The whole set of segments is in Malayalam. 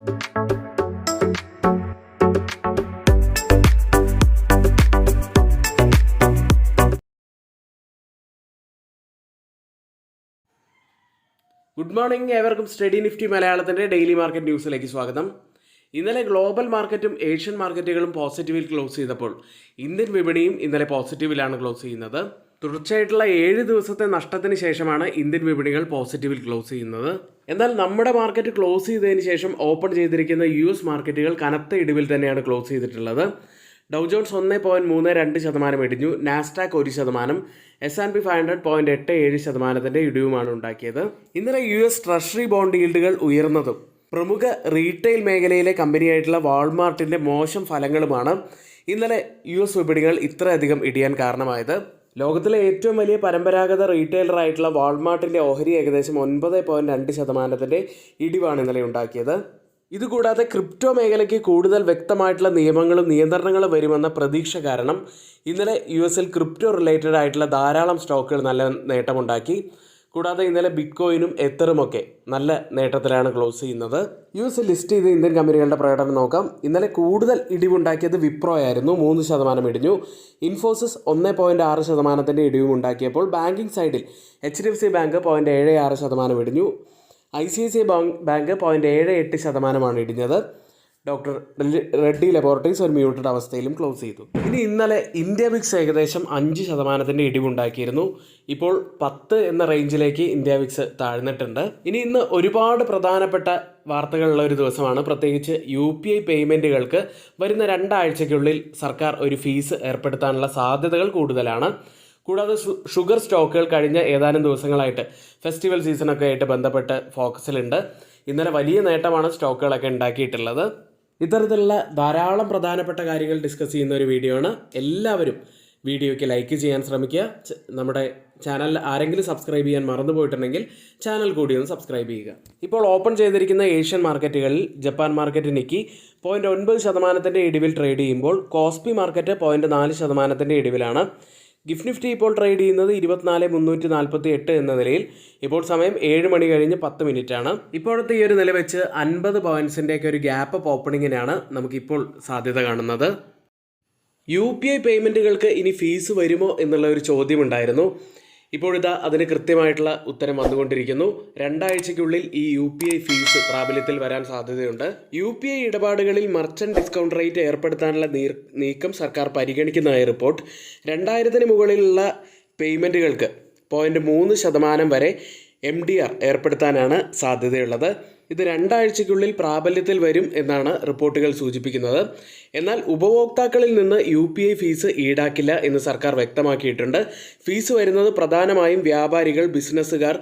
ഗുഡ് മോർണിംഗ്, ഏവർക്കും സ്റ്റഡി നിഫ്റ്റി മലയാളത്തിൻ്റെ ഡെയിലി മാർക്കറ്റ് ന്യൂസിലേക്ക് സ്വാഗതം. ഇന്നലെ ഗ്ലോബൽ മാർക്കറ്റും ഏഷ്യൻ മാർക്കറ്റുകളും പോസിറ്റീവിൽ ക്ലോസ് ചെയ്തപ്പോൾ ഇന്ത്യൻ വിപണിയും ഇന്നലെ പോസിറ്റീവിലാണ് ക്ലോസ് ചെയ്യുന്നത്. തുടർച്ചയായിട്ടുള്ള 7 ദിവസത്തെ നഷ്ടത്തിന് ശേഷമാണ് ഇന്ത്യൻ വിപണികൾ പോസിറ്റീവിൽ ക്ലോസ് ചെയ്യുന്നത്. എന്നാൽ നമ്മുടെ മാർക്കറ്റ് ക്ലോസ് ചെയ്തതിന് ശേഷം ഓപ്പൺ ചെയ്തിരിക്കുന്ന US മാർക്കറ്റുകൾ കനത്ത ഇടിവിൽ തന്നെയാണ് ക്ലോസ് ചെയ്തിട്ടുള്ളത്. ഡൗ ജോൺസ് 1.32% ഇടിഞ്ഞു, നാസ്ഡാക്ക് 1%, S&P 500 0.87% ഇടിവുമാണ് ഉണ്ടാക്കിയത്. ഇന്നലെ US ട്രഷറി ബോണ്ട് ഈൽഡുകൾ ഉയർന്നതും പ്രമുഖ റീറ്റെയിൽ മേഖലയിലെ കമ്പനിയായിട്ടുള്ള വാൾമാർട്ടിൻ്റെ മോശം ഫലങ്ങളുമാണ് ഇന്നലെ US വിപണികൾ ഇത്രയധികം ഇടിയാൻ കാരണമായത്. ലോകത്തിലെ ഏറ്റവും വലിയ പരമ്പരാഗത റീറ്റെയിലറായിട്ടുള്ള വാൾമാർട്ടിൻ്റെ ഓഹരി ഏകദേശം 9.2% ഇടിവാണ് ഇന്നലെ ഉണ്ടാക്കിയത്. ഇതുകൂടാതെ ക്രിപ്റ്റോ മേഖലയ്ക്ക് കൂടുതൽ വ്യക്തമായിട്ടുള്ള നിയമങ്ങളും നിയന്ത്രണങ്ങളും വരുമെന്ന പ്രതീക്ഷ കാരണം ഇന്നലെ US ക്രിപ്റ്റോ റിലേറ്റഡ് ആയിട്ടുള്ള ധാരാളം സ്റ്റോക്കുകൾ നല്ല നേട്ടമുണ്ടാക്കി. കൂടാതെ ഇന്നലെ ബിറ്റ്കോയിനും എത്തറുമൊക്കെ നല്ല നേട്ടത്തിലാണ് ക്ലോസ് ചെയ്യുന്നത്. US ലിസ്റ്റ് ചെയ്ത ഇന്ത്യൻ കമ്പനികളുടെ പ്രകടനം നോക്കാം. ഇന്നലെ കൂടുതൽ ഇടിവുണ്ടാക്കിയത് വിപ്രോ ആയിരുന്നു, 3% ഇടിഞ്ഞു. ഇൻഫോസിസ് 1.6% ഇടിവും ഉണ്ടാക്കിയപ്പോൾ ബാങ്കിങ് സൈഡിൽ HDFC ബാങ്ക് 0.76% ഇടിഞ്ഞു. ICICI ബാങ്ക് 0.78% ഇടിഞ്ഞത്. ഡോക്ടർ റെഡ്ഡി ലബോറട്ടറീസ് ഒരു മ്യൂട്ടഡ് അവസ്ഥയിലും ക്ലോസ് ചെയ്തു. ഇന്നലെ ഇന്ത്യ വിക്സ് ഏകദേശം 5% ഇടിവുണ്ടാക്കിയിരുന്നു. ഇപ്പോൾ 10 എന്ന റേഞ്ചിലേക്ക് ഇന്ത്യ വിക്സ് താഴ്ന്നിട്ടുണ്ട്. ഇന്ന് ഒരുപാട് പ്രധാനപ്പെട്ട വാർത്തകളുള്ള ഒരു ദിവസമാണ്. പ്രത്യേകിച്ച് UPI പേയ്മെൻറ്റുകൾക്ക് വരുന്ന 2 ആഴ്ചയ്ക്കുള്ളിൽ സർക്കാർ ഒരു ഫീസ് ഏർപ്പെടുത്താനുള്ള സാധ്യതകൾ കൂടുതലാണ്. കൂടാതെ ഷുഗർ സ്റ്റോക്കുകൾ കഴിഞ്ഞ ഏതാനും ദിവസങ്ങളായിട്ട് ഫെസ്റ്റിവൽ സീസണൊക്കെ ആയിട്ട് ബന്ധപ്പെട്ട് ഫോക്കസിലുണ്ട്. ഇന്നലെ വലിയ നേട്ടമാണ് സ്റ്റോക്കുകളൊക്കെ ഉണ്ടാക്കിയിട്ടുള്ളത്. ഇത്തരത്തിലുള്ള ധാരാളം പ്രധാനപ്പെട്ട കാര്യങ്ങൾ ഡിസ്കസ് ചെയ്യുന്ന ഒരു വീഡിയോ ആണ്. എല്ലാവരും വീഡിയോയ്ക്ക് ലൈക്ക് ചെയ്യാൻ ശ്രമിക്കുക. നമ്മുടെ ചാനൽ ആരെങ്കിലും സബ്സ്ക്രൈബ് ചെയ്യാൻ മറന്നുപോയിട്ടുണ്ടെങ്കിൽ ചാനൽ കൂടി ഒന്ന് സബ്സ്ക്രൈബ് ചെയ്യുക. ഇപ്പോൾ ഓപ്പൺ ചെയ്തിരിക്കുന്ന ഏഷ്യൻ മാർക്കറ്റുകളിൽ ജപ്പാൻ മാർക്കറ്റ് നിക്കി 0.9% ഇടിവിൽ ട്രേഡ് ചെയ്യുമ്പോൾ കോസ്പി മാർക്കറ്റ് 0.4% ഇടിവിലാണ്. ഗിഫ്റ്റ് നിഫ്റ്റി ഇപ്പോൾ ട്രേഡ് ചെയ്യുന്നത് 24,348 എന്ന നിലയിൽ. ഇപ്പോൾ സമയം 7 മണി കഴിഞ്ഞ് 10 മിനിറ്റാണ്. ഇപ്പോഴത്തെ ഈ ഒരു നില വെച്ച് 50 പോയിൻറ്റ്സിൻ്റെയൊക്കെ ഒരു ഗ്യാപ്പ് അപ്പ് ഓപ്പണിങ്ങിനാണ് നമുക്കിപ്പോൾ സാധ്യത കാണുന്നത്. UPI പേയ്മെൻറ്റുകൾക്ക് ഇനി ഫീസ് വരുമോ എന്നുള്ള ഒരു ചോദ്യമുണ്ടായിരുന്നു. ഇപ്പോഴിതാ അതിന് കൃത്യമായിട്ടുള്ള ഉത്തരം വന്നുകൊണ്ടിരിക്കുന്നു. 2 ആഴ്ചയ്ക്കുള്ളിൽ ഈ UPI ഫീസ് പ്രാബല്യത്തിൽ വരാൻ സാധ്യതയുണ്ട്. UPI ഇടപാടുകളിൽ മർച്ചന്റ് ഡിസ്കൗണ്ട് റേറ്റ് ഏർപ്പെടുത്താനുള്ള നീക്കം സർക്കാർ പരിഗണിക്കുന്നതായി റിപ്പോർട്ട്. 2000-ന് മുകളിലുള്ള പേയ്മെൻറ്റുകൾക്ക് 0.3% വരെ MDR ഏർപ്പെടുത്താനാണ് സാധ്യതയുള്ളത്. ഇത് 2 ആഴ്ചയ്ക്കുള്ളിൽ പ്രാബല്യത്തിൽ വരും എന്നാണ് റിപ്പോർട്ടുകൾ സൂചിപ്പിക്കുന്നത്. എന്നാൽ ഉപഭോക്താക്കളിൽ നിന്ന് UPI ഫീസ് ഈടാക്കില്ല എന്ന് സർക്കാർ വ്യക്തമാക്കിയിട്ടുണ്ട്. ഫീസ് വരുന്നത് പ്രധാനമായും വ്യാപാരികൾ, ബിസിനസ്സുകാർ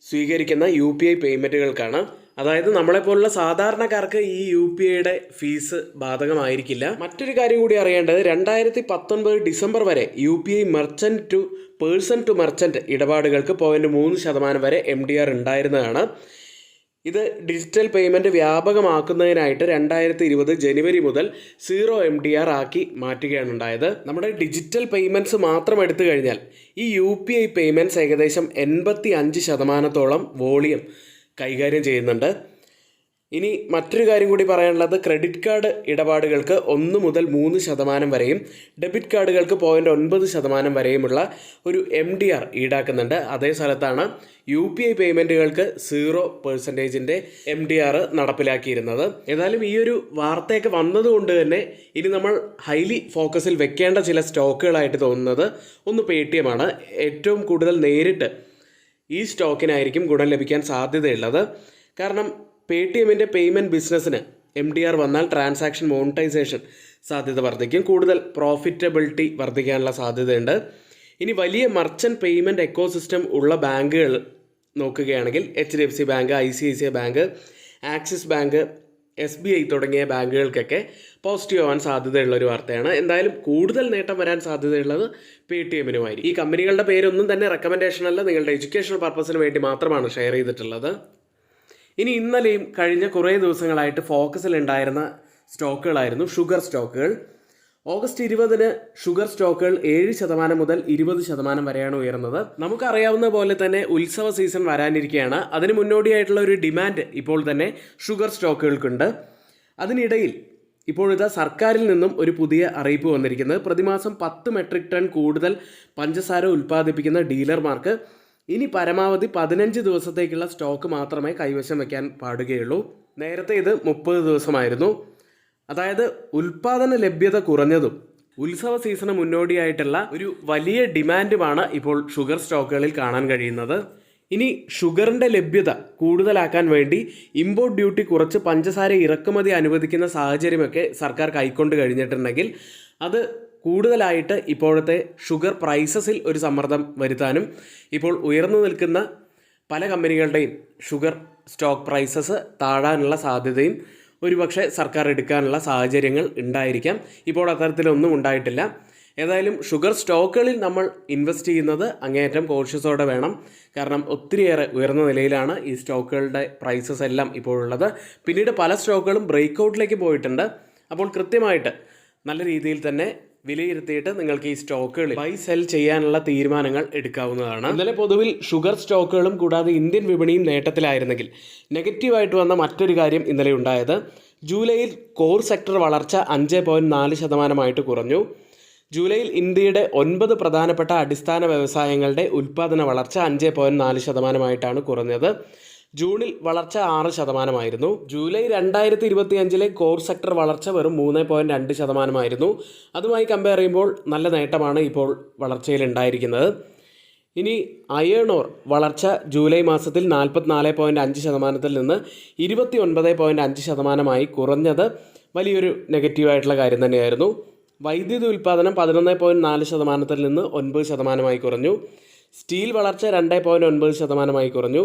സ്വീകരിക്കുന്ന UPI പേയ്മെൻറ്റുകൾക്കാണ്. അതായത് നമ്മളെപ്പോലുള്ള സാധാരണക്കാർക്ക് ഈ UPIയുടെ ഫീസ് ബാധകമായിരിക്കില്ല. മറ്റൊരു കാര്യം കൂടി അറിയേണ്ടത്, 2019 ഡിസംബർ വരെ UPI merchant to person to merchant ഇടപാടുകൾക്ക് 0.3% വരെ MDR ഉണ്ടായിരുന്നതാണ്. ഇത് ഡിജിറ്റൽ പേയ്മെൻറ്റ് വ്യാപകമാക്കുന്നതിനായിട്ട് 2020 ജനുവരി മുതൽ 0 MDR ആക്കി മാറ്റുകയാണ് ഉണ്ടായത്. നമ്മുടെ ഡിജിറ്റൽ പേയ്മെൻറ്റ്സ് മാത്രം എടുത്തു കഴിഞ്ഞാൽ ഈ UPI പേയ്മെൻറ്റ്സ് ഏകദേശം 85%-ഓളം വോളിയം കൈകാര്യം ചെയ്യുന്നുണ്ട്. ഇനി മറ്റൊരു കാര്യം കൂടി പറയാനുള്ളത്, ക്രെഡിറ്റ് കാർഡ് ഇടപാടുകൾക്ക് 1 മുതൽ 3% വരെയും ഡെബിറ്റ് കാർഡുകൾക്ക് 0.9% വരെയുമുള്ള ഒരു MDR ഈടാക്കുന്നുണ്ട്. അതേ സ്ഥലത്താണ് UPI പേയ്മെൻറ്റുകൾക്ക് 0% MDR നടപ്പിലാക്കിയിരുന്നത്. ഏതായാലും ഈ ഒരു വാർത്തയൊക്കെ വന്നതുകൊണ്ട് തന്നെ ഇനി നമ്മൾ ഹൈലി ഫോക്കസിൽ വെക്കേണ്ട ചില സ്റ്റോക്കുകളായിട്ട് തോന്നുന്നത് ഒന്ന് Paytm ആണ്. ഏറ്റവും കൂടുതൽ നേരിട്ട് ഈ സ്റ്റോക്കിനായിരിക്കും ഗുണം ലഭിക്കാൻ സാധ്യതയുള്ളത്. കാരണം Paytmൻ്റെ പേയ്മെൻറ്റ് ബിസിനസ്സിന് MDR വന്നാൽ ട്രാൻസാക്ഷൻ മോണിറ്റൈസേഷൻ സാധ്യത വർദ്ധിക്കും, കൂടുതൽ പ്രോഫിറ്റബിലിറ്റി വർദ്ധിക്കാനുള്ള സാധ്യതയുണ്ട്. ഇനി വലിയ മർച്ചൻറ്റ് പേയ്മെൻറ്റ് എക്കോസിസ്റ്റം ഉള്ള ബാങ്കുകൾ നോക്കുകയാണെങ്കിൽ HDFC bank, ICICI bank, axis bank, SBI തുടങ്ങിയ ബാങ്കുകൾക്കൊക്കെ പോസിറ്റീവ് ആവാൻ സാധ്യതയുള്ള ഒരു വാർത്തയാണ്. എന്തായാലും കൂടുതൽ നേട്ടം വരാൻ സാധ്യതയുള്ളത് Paytmനുമായിരിക്കും. ഈ കമ്പനികളുടെ പേരൊന്നും തന്നെ റെക്കമെൻഡേഷൻ അല്ല, നിങ്ങളുടെ എഡ്യൂക്കേഷണൽ പർപ്പസിന് വേണ്ടി മാത്രമാണ് ഷെയർ ചെയ്തിട്ടുള്ളത്. ഇന്നലെയും കഴിഞ്ഞ കുറേ ദിവസങ്ങളായിട്ട് ഫോക്കസിലുണ്ടായിരുന്ന സ്റ്റോക്കുകളായിരുന്നു ഷുഗർ സ്റ്റോക്കുകൾ. ഓഗസ്റ്റ് 20-ന് ഷുഗർ സ്റ്റോക്കുകൾ 7% മുതൽ 20% വരെയാണ് ഉയർന്നത്. നമുക്കറിയാവുന്ന പോലെ തന്നെ ഉത്സവ സീസൺ വരാനിരിക്കുകയാണ്. അതിന് മുന്നോടിയായിട്ടുള്ള ഒരു ഡിമാൻഡ് ഇപ്പോൾ തന്നെ ഷുഗർ സ്റ്റോക്കുകൾക്കുണ്ട്. അതിനിടയിൽ ഇപ്പോഴത്തെ സർക്കാരിൽ നിന്നും ഒരു പുതിയ അറിയിപ്പ് വന്നിരിക്കുന്നത് പ്രതിമാസം 10 മെട്രിക് ടൺ കൂടുതൽ പഞ്ചസാര ഉൽപ്പാദിപ്പിക്കുന്ന ഡീലർമാർക്ക് ഇനി പരമാവധി 15 ദിവസത്തേക്കുള്ള സ്റ്റോക്ക് മാത്രമേ കൈവശം വയ്ക്കാൻ പാടുകയുള്ളൂ. നേരത്തെ ഇത് 30 ദിവസമായിരുന്നു. അതായത് ഉൽപ്പാദന ലഭ്യത കുറഞ്ഞതും ഉത്സവ സീസണ് മുന്നോടിയായിട്ടുള്ള ഒരു വലിയ ഡിമാൻഡുമാണ് ഇപ്പോൾ ഷുഗർ സ്റ്റോക്കുകളിൽ കാണാൻ കഴിയുന്നത്. ഇനി ഷുഗറിൻ്റെ ലഭ്യത കൂടുതലാക്കാൻ വേണ്ടി ഇമ്പോർട്ട് ഡ്യൂട്ടി കുറച്ച് പഞ്ചസാര ഇറക്കുമതി അനുവദിക്കുന്ന സാഹചര്യമൊക്കെ സർക്കാർ കൈക്കൊണ്ട് കഴിഞ്ഞിട്ടുണ്ടെങ്കിൽ അത് കൂടുതലായിട്ട് ഇപ്പോഴത്തെ ഷുഗർ പ്രൈസസിൽ ഒരു സമ്മർദ്ദം വരുത്താനും ഇപ്പോൾ ഉയർന്നു നിൽക്കുന്ന പല കമ്പനികളുടെയും ഷുഗർ സ്റ്റോക്ക് പ്രൈസസ് താഴാനുള്ള സാധ്യതയും ഒരുപക്ഷെ സർക്കാർ എടുക്കാനുള്ള സാഹചര്യങ്ങൾ ഉണ്ടായിരിക്കാം. ഇപ്പോൾ അത്തരത്തിലൊന്നും ഉണ്ടായിട്ടില്ല. ഏതായാലും ഷുഗർ സ്റ്റോക്കുകളിൽ നമ്മൾ ഇൻവെസ്റ്റ് ചെയ്യുന്നത് അങ്ങേയറ്റം കോഷ്യസോടെ വേണം. കാരണം ഒത്തിരിയേറെ ഉയർന്ന നിലയിലാണ് ഈ സ്റ്റോക്കുകളുടെ പ്രൈസസ് എല്ലാം ഇപ്പോഴുള്ളത്. പിന്നീട് പല സ്റ്റോക്കുകളും ബ്രേക്ക് ഔട്ടിലേക്ക് പോയിട്ടുണ്ട്. അപ്പോൾ കൃത്യമായിട്ട് നല്ല രീതിയിൽ തന്നെ വിലയിരുത്തിയിട്ട് നിങ്ങൾക്ക് ഈ സ്റ്റോക്കുകളിൽ ബൈ സെൽ ചെയ്യാനുള്ള തീരുമാനങ്ങൾ എടുക്കാവുന്നതാണ്. ഇന്നലെ പൊതുവിൽ ഷുഗർ സ്റ്റോക്കുകളും കൂടാതെ ഇന്ത്യൻ വിപണിയും നേട്ടത്തിലായിരുന്നെങ്കിൽ നെഗറ്റീവായിട്ട് വന്ന മറ്റൊരു കാര്യം ഇന്നലെ ഉണ്ടായത് ജൂലൈയിൽ കോർ സെക്ടർ വളർച്ച 5.4% കുറഞ്ഞു. ജൂലൈയിൽ ഇന്ത്യയുടെ 9 പ്രധാനപ്പെട്ട അടിസ്ഥാന വ്യവസായങ്ങളുടെ ഉൽപ്പാദന വളർച്ച 5.4% കുറഞ്ഞത്. ജൂണിൽ വളർച്ച 6%. ജൂലൈ 2025 കോർ സെക്ടർ വളർച്ച വെറും 3.2%. അതുമായി കമ്പയർ ചെയ്യുമ്പോൾ നല്ല നേട്ടമാണ് ഇപ്പോൾ വളർച്ചയിൽ ഉണ്ടായിരിക്കുന്നത്. ഇനി അയേൺ ഓർ വളർച്ച ജൂലൈ മാസത്തിൽ 44.5% നിന്ന് 29.5% കുറഞ്ഞത് വലിയൊരു നെഗറ്റീവായിട്ടുള്ള കാര്യം തന്നെയായിരുന്നു. വൈദ്യുതി ഉൽപ്പാദനം 11.4% നിന്ന് 9% കുറഞ്ഞു. സ്റ്റീൽ വളർച്ച 2.9% കുറഞ്ഞു.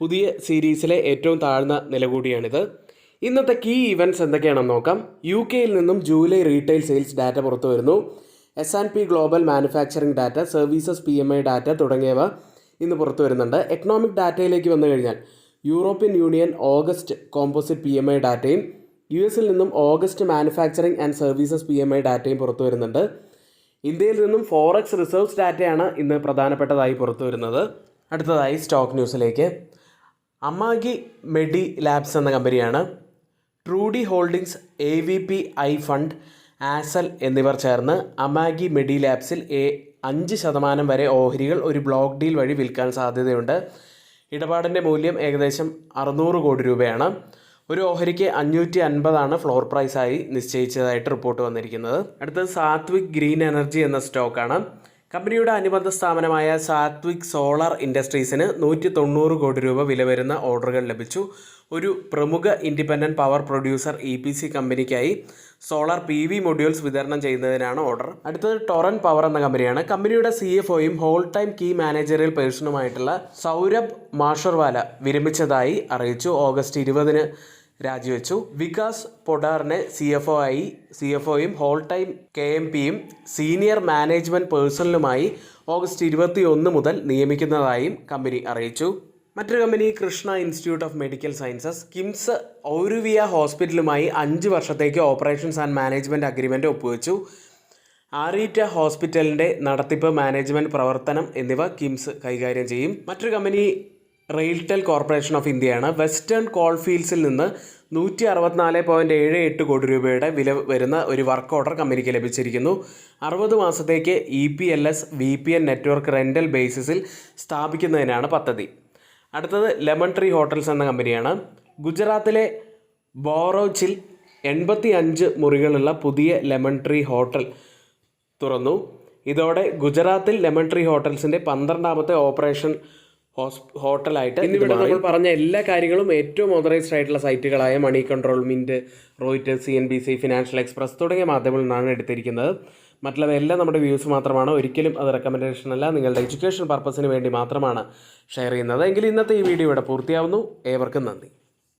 പുതിയ സീരീസിലെ ഏറ്റവും താഴ്ന്ന നില കൂടിയാണിത്. ഇന്നത്തെ കീ ഇവൻറ്റ്സ് എന്തൊക്കെയാണെന്ന് നോക്കാം. UK-യിൽ നിന്നും ജൂലൈ റീറ്റെയിൽ സെയിൽസ് ഡാറ്റ പുറത്തു വരുന്നു. S&P global manufacturing data, services PMI data തുടങ്ങിയവ ഇന്ന് പുറത്തു വരുന്നുണ്ട്. എക്കണോമിക് ഡാറ്റയിലേക്ക് വന്നു കഴിഞ്ഞാൽ European union August composite PMI ഡാറ്റയും US-ൽ നിന്നും August manufacturing and services PMI ഡാറ്റയും പുറത്തു വരുന്നുണ്ട്. ഇന്ത്യയിൽ നിന്നും ഫോറക്സ് റിസർവ്സ് ഡാറ്റയാണ് ഇന്ന് പ്രധാനപ്പെട്ടതായി പുറത്തു വരുന്നത്. അടുത്തതായി സ്റ്റോക്ക് ന്യൂസിലേക്ക്. അമാഗി മെഡി ലാബ്സ് എന്ന കമ്പനിയാണ്. Trudy holdings, AVP I fund, Accel എന്നിവർ ചേർന്ന് അമാഗി മെഡി ലാബ്സിൽ 5% വരെ ഓഹരികൾ ഒരു ബ്ലോക്ക് ഡീൽ വഴി വിൽക്കാൻ സാധ്യതയുണ്ട്. ഇടപാടിൻ്റെ മൂല്യം ഏകദേശം 600 കോടി രൂപയാണ്. ഒരു ഓഹരിക്ക് 550 ഫ്ലോർ പ്രൈസായി നിശ്ചയിച്ചതായിട്ട് റിപ്പോർട്ട് വന്നിരിക്കുന്നത്. അടുത്തത് സാത്വിക് ഗ്രീൻ എനർജി എന്ന സ്റ്റോക്കാണ്. കമ്പനിയുടെ അനുബന്ധ സ്ഥാപനമായ സാത്വിക് സോളാർ ഇൻഡസ്ട്രീസിന് 190 കോടി രൂപ വില വരുന്ന ഓർഡറുകൾ ലഭിച്ചു. ഒരു പ്രമുഖ ഇൻഡിപെൻഡൻറ്റ് പവർ പ്രൊഡ്യൂസർ EPC കമ്പനിക്കായി സോളാർ PV മൊഡ്യൂൾസ് വിതരണം ചെയ്യുന്നതിനാണ് ഓർഡർ. അടുത്തത് ടൊറൻ പവർ എന്ന കമ്പനിയാണ്. കമ്പനിയുടെ CFOയും ഹോൾ ടൈം കീ മാനേജറിയൽ പേഴ്സണുമായിട്ടുള്ള സൗരഭ് മാഷർവാല വിരമിച്ചതായി അറിയിച്ചു. ഓഗസ്റ്റ് 20-ന് രാജിവെച്ചു. വികാസ് പൊഡാറിനെ CFOയും ഹോൾ ടൈം KMPയും സീനിയർ മാനേജ്മെൻറ്റ് പേഴ്സണലുമായി ഓഗസ്റ്റ് 21 മുതൽ നിയമിക്കുന്നതായും കമ്പനി അറിയിച്ചു. മറ്റൊരു കമ്പനി Krishna institute of medical sciences KIMS ഔരുവിയ ഹോസ്പിറ്റലുമായി 5 വർഷത്തേക്ക് ഓപ്പറേഷൻസ് ആൻഡ് മാനേജ്മെൻറ്റ് അഗ്രിമെൻറ്റ് ഒപ്പുവെച്ചു. ആറീറ്റ ഹോസ്പിറ്റലിൻ്റെ നടത്തിപ്പ്, മാനേജ്മെൻറ്റ്, പ്രവർത്തനം എന്നിവ കിംസ് കൈകാര്യം ചെയ്യും. മറ്റൊരു കമ്പനി റെയിൽടെൽ കോർപ്പറേഷൻ ഓഫ് ഇന്ത്യയാണ്. വെസ്റ്റേൺ കോൾഫീൽഡ്സിൽ നിന്ന് 164.78 കോടി രൂപയുടെ വില വരുന്ന ഒരു വർക്ക് ഓർഡർ കമ്പനിക്ക് ലഭിച്ചിരിക്കുന്നു. 60 മാസത്തേക്ക് EPLS VPN നെറ്റ്വർക്ക് റെൻ്റൽ ബേസിസിൽ സ്ഥാപിക്കുന്നതിനാണ് പദ്ധതി. അടുത്തത് ലെമൺ ട്രീ ഹോട്ടൽസ് എന്ന കമ്പനിയാണ്. ഗുജറാത്തിലെ ബോറോച്ചിൽ 85 മുറികളുള്ള പുതിയ ലെമൺ ട്രീ ഹോട്ടൽ തുറന്നു. ഇതോടെ ഗുജറാത്തിൽ ലെമൺ ട്രീ ഹോട്ടൽസിൻ്റെ 12ാമത്തെ ഓപ്പറേഷൻ ഹോട്ടലായിട്ട്. ഇന്നിവിടെ നമ്മൾ പറഞ്ഞ എല്ലാ കാര്യങ്ങളും ഏറ്റവും ഓതറൈസ്ഡ് ആയിട്ടുള്ള സൈറ്റുകളായ money control, mint, Reuters, CNBC, financial express തുടങ്ങിയ മാധ്യമങ്ങളിൽ നിന്നാണ് എടുത്തിരിക്കുന്നത്. മറ്റുള്ളവയെല്ലാം നമ്മുടെ വ്യൂസ് മാത്രമാണ്. ഒരിക്കലും അത് റെക്കമെൻഡേഷൻ അല്ല, നിങ്ങളുടെ എഡ്യൂക്കേഷൻ പർപ്പസിന് വേണ്ടി മാത്രമാണ് ഷെയർ ചെയ്യുന്നത്. എങ്കിൽ ഇന്നത്തെ ഈ വീഡിയോ ഇവിടെ പൂർത്തിയാവുന്നു. ഏവർക്കും നന്ദി.